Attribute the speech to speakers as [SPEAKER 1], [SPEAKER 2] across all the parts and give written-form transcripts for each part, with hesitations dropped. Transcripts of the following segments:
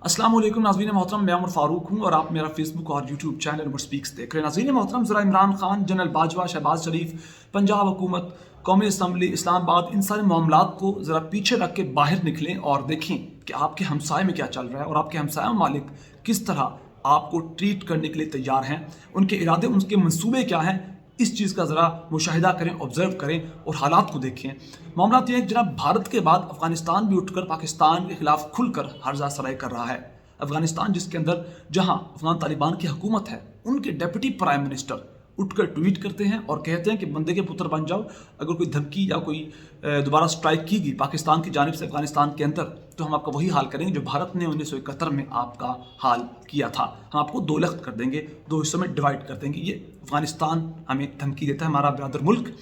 [SPEAKER 1] अस्सलाम वालेकुम नाज़रीन मोहतरम, मैं उमर फारूक हूँ और आप मेरा फेसबुक और यूट्यूब चैनल उमर स्पीक्स देख रहे हैं। नाज़रीन मोहतरम, ज़रा इमरान खान, जनरल बाजवा, शहबाज शरीफ, पंजाब हुकूमत, कौमी असम्बली, इस्लामाबाद, इन सारे मामलात को ज़रा पीछे रख के बाहर निकलें और देखें कि आपके हमसाए में क्या चल रहा है और आपके हमसाया मालिक किस तरह आपको ट्रीट करने के लिए तैयार हैं, उनके इरादे, उनके मंसूबे क्या हैं। इस चीज़ का ज़रा मुशाहिदा करें, ऑब्ज़र्व करें और हालात को देखें। मामला तो ये है कि जनाब, भारत के बाद अफ़गानिस्तान भी उठकर पाकिस्तान के ख़िलाफ़ खुलकर हर्जा सराय कर रहा है। अफ़गानिस्तान जिसके अंदर जहां अफ़गान तालिबान की हुकूमत है, उनके डिप्टी प्राइम मिनिस्टर उठकर ट्वीट करते हैं और कहते हैं कि बंदे के पुत्र बन जाओ, अगर कोई धमकी या कोई दोबारा स्ट्राइक की गई पाकिस्तान की जानिब से अफ़गानिस्तान के अंदर, तो हम आपका वही हाल करेंगे जो भारत ने 1971 में आपका हाल किया था। हम आपको दो लख्त कर देंगे, दो हिस्सों में डिवाइड कर देंगे। ये अफ़गानिस्तान हमें धमकी देता है, हमारा ब्रदर मुल्क।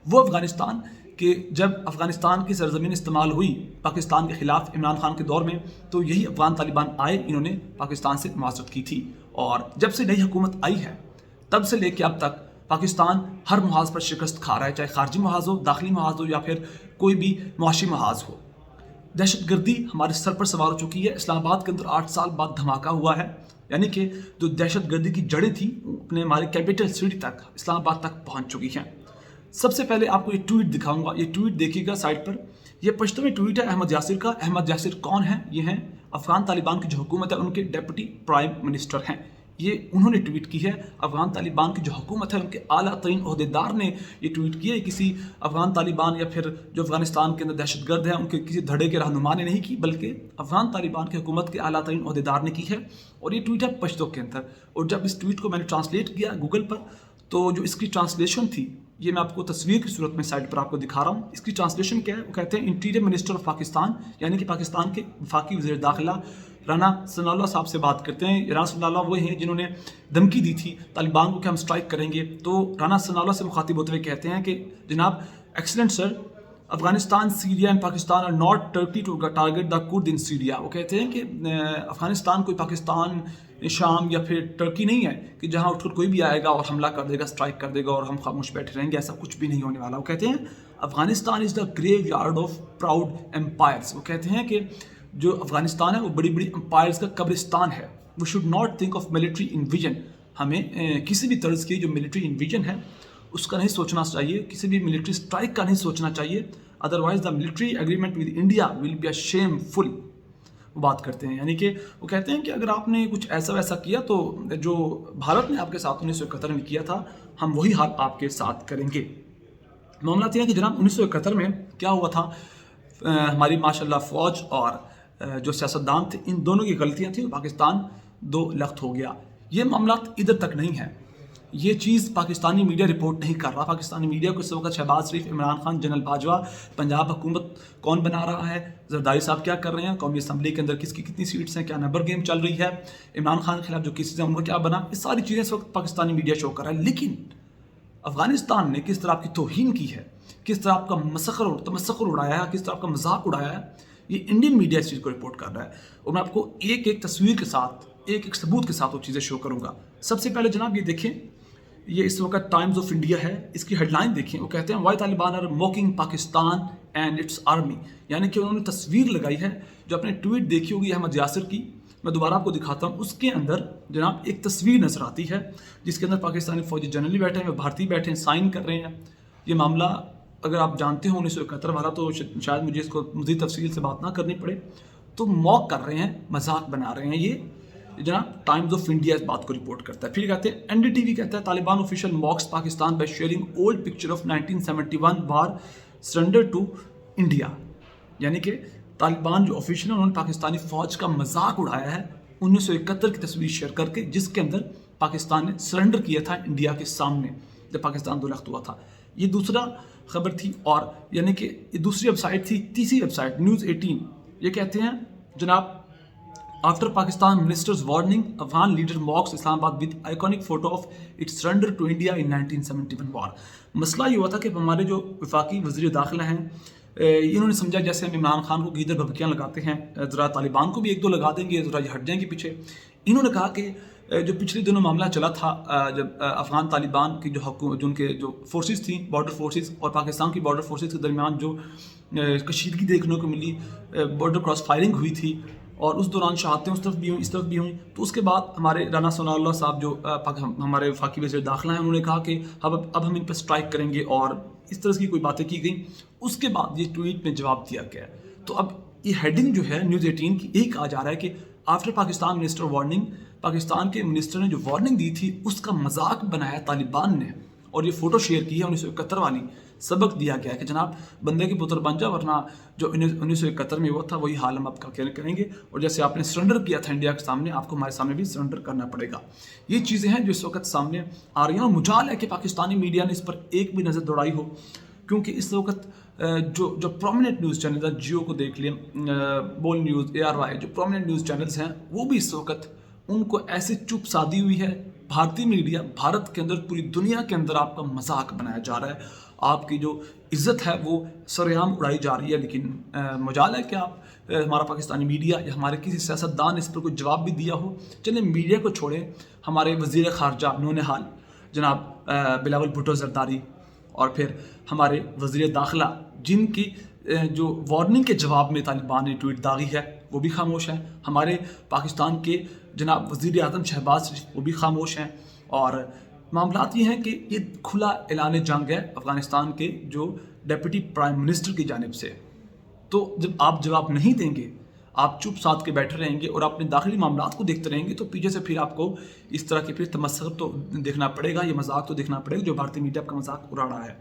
[SPEAKER 1] वो अफ़गानिस्तान कि जब अफ़गानिस्तान की सरजमीन इस्तेमाल हुई पाकिस्तान के ख़िलाफ़ इमरान खान के दौर में, तो यही अफ़गान तालिबान आए, इन्होंने पाकिस्तान से मुआसरत की थी। और जब से नई हुकूमत आई है, तब से लेके अब तक पाकिस्तान हर मुहाज पर शिकस्त खा रहा है, चाहे खारजी मुहाज हो, दाखिली मुहाज हो या फिर कोई भी मुआशी मुहाज हो। दहशत गर्दी हमारे सर पर सवार हो चुकी है। इस्लामाबाद के अंदर 8 साल बाद धमाका हुआ है, यानी कि जो दहशत गर्दी की जड़ें थी अपने हमारे कैपिटल सिटी तक, इस्लामाबाद तक पहुंच चुकी हैं। सबसे पहले आपको ये ट्वीट दिखाऊंगा, ये ट्वीट देखिएगा साइड पर। ये पश्तो में ट्वीट है अहमद यासिर का। अहमद यासिर कौन है? ये हैं अफ़गान तालिबान की जो हुकूमत है, उनके डिप्टी प्राइम मिनिस्टर हैं। ये उन्होंने ट्वीट की है। अफ़गान तालिबान की जो हुकूमत है, उनके आला तरीन ओहदेदार ने ये ट्वीट की है। किसी अफ़गान तालिबान या फिर जो अफ़गानिस्तान के अंदर दहशत गर्द है, उनके किसी धड़े के रहनुमा ने नहीं की, बल्कि अफ़गान तालिबान की हुकूमत के आला तरीन ओहदेदार ने की है। और ये ट्वीट है पश्तो के अंदर। और जब इस ट्वीट को मैंने ट्रांसलेट किया गूगल पर, तो जो इसकी ट्रांसलेशन थी, ये मैं आपको तस्वीर की सूरत में साइड पर आपको दिखा रहा हूँ। इसकी ट्रांसलेशन क्या है? वो कहते हैं इंटीरियर मिनिस्टर ऑफ पाकिस्तान, यानी कि पाकिस्तान के वफाकी वज़ीर दाखिला राना सनाउल्लाह साहब से बात करते हैं। राना सनाउल्लाह वो हैं जिन्होंने धमकी दी थी तालिबान को कि हम स्ट्राइक करेंगे। तो राना सनाउल्लाह से मुखातिब होते हुए कहते हैं कि जनाब, excellent sir, Afghanistan, Syria and Pakistan are not Turkey to target the Kurd in Syria. वो कहते हैं कि अफगानिस्तान कोई पाकिस्तान, शाम या फिर टर्की नहीं है कि जहां उठकर कोई भी आएगा और हमला कर देगा, स्ट्राइक कर देगा और हम खामोश बैठे रहेंगे। ऐसा कुछ भी नहीं होने वाला। वो कहते हैं Afghanistan is the graveyard of proud empires. वो कहते हैं कि जो अफगानिस्तान है वो बड़ी बड़ी एम्पायर्स का कब्रिस्तान है। We should not think of military invasion. हमें किसी भी तर्ज की जो मिलिट्री इन्विजन है उसका नहीं सोचना चाहिए, किसी भी मिलिट्री स्ट्राइक का नहीं सोचना चाहिए। Otherwise the military agreement with India will be a shameful. वो बात करते हैं, यानी कि वो कहते हैं कि अगर आपने कुछ ऐसा वैसा किया तो जो भारत ने आपके साथ 1971 में किया था, हम वही हाल आपके साथ करेंगे। मामला यह है कि जनाब 1971 में क्या हुआ था, हमारी माशाल्लाह फ़ौज और जो सियासतदान थे, इन दोनों की गलतियां थी। पाकिस्तान दो लख्त हो गया। ये मामला इधर तक नहीं है, ये चीज़ पाकिस्तानी मीडिया रिपोर्ट नहीं कर रहा। पाकिस्तानी मीडिया को इस वक्त शहबाज शरीफ, इमरान खान, जनरल बाजवा, पंजाब हुकूमत कौन बना रहा है, जरदारी साहब क्या कर रहे हैं, कौमी असम्बली के अंदर किसकी कितनी सीट्स हैं, क्या नंबर गेम चल रही है, इमरान खान के खिलाफ जो केसेज हैं उनको क्या बना, ये सारी चीज़ें इस वक्त पाकिस्तानी मीडिया शो कर रहा है। लेकिन अफगानिस्तान ने किस तरह आपकी तौहीन की है, किस तरह आपका तमस्खुर उड़ाया है, किस तरह आपका मजाक उड़ाया है, ये इंडियन मीडिया इस चीज़ को रिपोर्ट कर रहा है। और मैं आपको एक एक तस्वीर के साथ, एक एक सबूत के साथ वो चीज़ें शो करूँगा। सबसे पहले जनाब ये देखें, ये इस वक्त टाइम्स ऑफ इंडिया है, इसकी हेडलाइन देखें। वो कहते हैं why Taliban are mocking Pakistan and its army, यानी कि उन्होंने तस्वीर लगाई है। जो आपने ट्वीट देखी होगी अहमद यासिर की, मैं दोबारा आपको दिखाता हूँ। उसके अंदर जनाब एक तस्वीर नजर आती है जिसके अंदर पाकिस्तानी फौजी जनरली बैठे हैं, भारतीय बैठे हैं, साइन कर रहे हैं। ये मामला अगर आप जानते हो 1971 वाला, तो शायद मुझे इसको मज़ीद तफसील से बात ना करनी पड़े। तो मॉक कर रहे हैं, मजाक बना रहे हैं। ये जनाब टाइम्स ऑफ इंडिया इस बात को रिपोर्ट करता है। फिर कहते हैं एनडीटीवी कहता है Taliban official mocks Pakistan by sharing old picture of 1971 war surrender to India, यानी कि तालिबान जो ऑफिशियल है उन्होंने पाकिस्तानी फ़ौज का मजाक उड़ाया है 1971 की तस्वीर शेयर करके, जिसके अंदर पाकिस्तान ने सरेंडर किया था इंडिया के सामने जब पाकिस्तान दो लख्त हुआ था। ये दूसरा खबर थी। और यानी कि ये दूसरी वेबसाइट थी। तीसरी वेबसाइट न्यूज़ 18, ये कहते हैं जनाब after Pakistan ministers warning Afghan leader mocks Islamabad with iconic photo of its surrender to India in 1971 war. मसला ये हुआ था कि हमारे जो वफाकी वज़ीर दाखिला हैं, इन्होंने समझा जैसे हम इमरान खान को गीदर भभकियाँ लगाते हैं, ज़रा तालिबान को भी एक दो लगा देंगे, ज़रा ये हट जाएंगे पीछे। इन्होंने कहा कि जो पिछले दिनों मामला चला था, जब अफ़गान तालिबान की जो उनके जो फोर्सेस थी, बॉर्डर फोर्सेस और पाकिस्तान की बॉर्डर फोर्सेस के दरमियान जो कशीदगी देखने को मिली, बॉर्डर क्रॉस फायरिंग हुई थी, اور اس دوران شہادتیں اس طرف بھی ہوئیں اس طرف بھی ہوئیں. تو اس کے بعد ہمارے رانا ثناء اللہ صاحب جو ہمارے وفاقی وزیر داخلہ ہیں، انہوں نے کہا کہ اب ہم ان پہ اسٹرائک کریں گے، اور اس طرح کی کوئی باتیں کی گئیں. اس کے بعد یہ ٹویٹ میں جواب دیا گیا. تو اب یہ ہیڈنگ جو ہے نیوز 18 کی، یہی کہا جا رہا ہے کہ after Pakistan minister warning, Pakistan کے منسٹر نے جو وارننگ دی تھی اس کا مذاق بنایا طالبان نے، اور یہ فوٹو شیئر کی ہے 1971 والی. سبق دیا گیا ہے کہ جناب بندے کے پتر بن جا، ورنہ جو 1971 میں ہوا تھا وہی حال ہم اب کریں گے، اور جیسے آپ نے سرنڈر کیا تھا انڈیا کے سامنے، آپ کو ہمارے سامنے بھی سرنڈر کرنا پڑے گا. یہ چیزیں ہیں جو اس وقت سامنے آ رہی ہیں، اور مجال ہے کہ پاکستانی میڈیا نے اس پر ایک بھی نظر دوڑائی ہو، کیونکہ اس وقت جو پرومیننٹ نیوز چینل ہیں، جیو کو دیکھ لیں، بول نیوز، ARY، جو پرومیننٹ نیوز چینلز ہیں، وہ بھی اس وقت ان کو ایسے چپ سادی ہوئی ہے. بھارتی میڈیا بھارت کے اندر، پوری دنیا کے اندر آپ کا مذاق بنایا جا رہا ہے، آپ کی جو عزت ہے وہ سرعام اڑائی جا رہی ہے. لیکن مجال ہے کہ آپ ہمارا پاکستانی میڈیا یا ہمارے کسی سیاستدان اس پر کوئی جواب بھی دیا ہو. چلیں میڈیا کو چھوڑیں، ہمارے وزیر خارجہ نونہال جناب بلاول بھٹو زرداری، اور پھر ہمارے وزیر داخلہ جن کی جو وارننگ کے جواب میں طالبان نے ٹویٹ داغی ہے، وہ بھی خاموش ہیں. ہمارے پاکستان کے جناب وزیر اعظم شہباز شریف وہ بھی خاموش ہیں. اور معاملات یہ ہیں کہ یہ کھلا اعلان جنگ ہے افغانستان کے جو ڈپٹی پرائم منسٹر کی جانب سے. تو جب آپ جواب نہیں دیں گے، آپ چپ ساتھ کے بیٹھے رہیں گے اور اپنے داخلی معاملات کو دیکھتے رہیں گے، تو پیچھے سے پھر آپ کو اس طرح کے پھر تمسخر تو دیکھنا پڑے گا، یہ مذاق تو دیکھنا پڑے گا جو بھارتی میڈیا کا مذاق اڑا رہا ہے.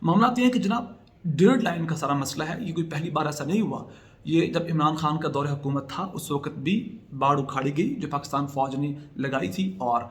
[SPEAKER 1] معاملات یہ ہیں کہ جناب ڈیڈ لائن کا سارا مسئلہ ہے. یہ کوئی پہلی بار ایسا نہیں ہوا. یہ جب عمران خان کا دور حکومت تھا اس وقت بھی باڑ اکھاڑی گئی جو پاکستان فوج نے لگائی تھی، اور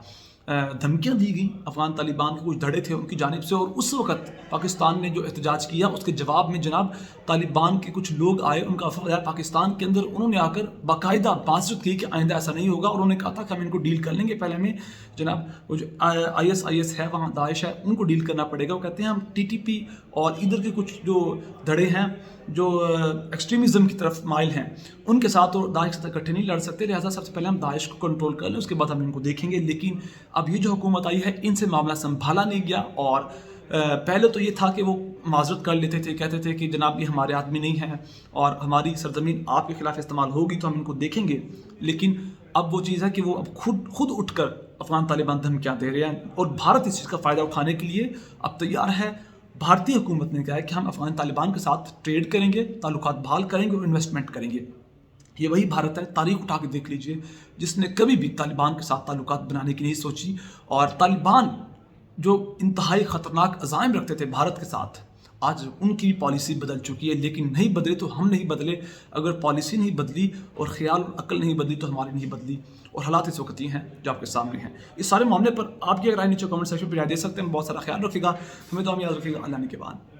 [SPEAKER 1] دھمکیاں دی گئیں افغان طالبان کے کچھ دھڑے تھے ان کی جانب سے. اور اس وقت پاکستان نے جو احتجاج کیا اس کے جواب میں جناب طالبان کے کچھ لوگ آئے، ان کا وفد آیا پاکستان کے اندر، انہوں نے آ کر باقاعدہ بازت کی کہ آئندہ ایسا نہیں ہوگا، اور انہوں نے کہا تھا کہ ہم ان کو ڈیل کر لیں گے. پہلے ہمیں جناب وہ جو IS ہے وہاں داعش ہے ان کو ڈیل کرنا پڑے گا. وہ کہتے ہیں ہم TTP اور ادھر کے کچھ جو دھڑے ہیں جو ایکسٹریمزم کی طرف مائل ہیں ان کے ساتھ اور داعش کے ساتھ اکٹھے نہیں لڑ سکتے، لہٰذا سب سے پہلے ہم داعش کو کنٹرول کر لیں، اس کے بعد ہم ان کو دیکھیں گے. لیکن اب یہ جو حکومت آئی ہے ان سے معاملہ سنبھالا نہیں گیا. اور پہلے تو یہ تھا کہ وہ معذرت کر لیتے تھے، کہتے تھے کہ جناب یہ ہمارے آدمی نہیں ہیں اور ہماری سرزمین آپ کے خلاف استعمال ہوگی تو ہم ان کو دیکھیں گے. لیکن اب وہ چیز ہے کہ وہ اب خود اٹھ کر افغان طالبان دھمکیاں دے رہے ہیں، اور بھارت اس چیز کا فائدہ اٹھانے کے لیے اب تیار ہے. بھارتی حکومت نے کہا ہے کہ ہم افغان طالبان کے ساتھ ٹریڈ کریں گے، تعلقات بحال کریں گے اور انویسٹمنٹ کریں گے. یہ وہی بھارت ہے، تاریخ اٹھا کے دیکھ لیجئے، جس نے کبھی بھی طالبان کے ساتھ تعلقات بنانے کی نہیں سوچی. اور طالبان جو انتہائی خطرناک عزائم رکھتے تھے بھارت کے ساتھ، آج ان کی پالیسی بدل چکی ہے. لیکن نہیں بدلے تو ہم نہیں بدلے. اگر پالیسی نہیں بدلی اور خیال اور عقل نہیں بدلی تو ہماری نہیں بدلی. اور حالات اس وقت یہ ہیں جو آپ کے سامنے ہیں. اس سارے معاملے پر آپ کی رائے نیچے کمنٹ سیکشن پہ رائے دے سکتے ہیں. بہت سارا خیال رکھیے گا، ہمیں تو ہم یاد رکھیے گا. اللہ نے کے بعد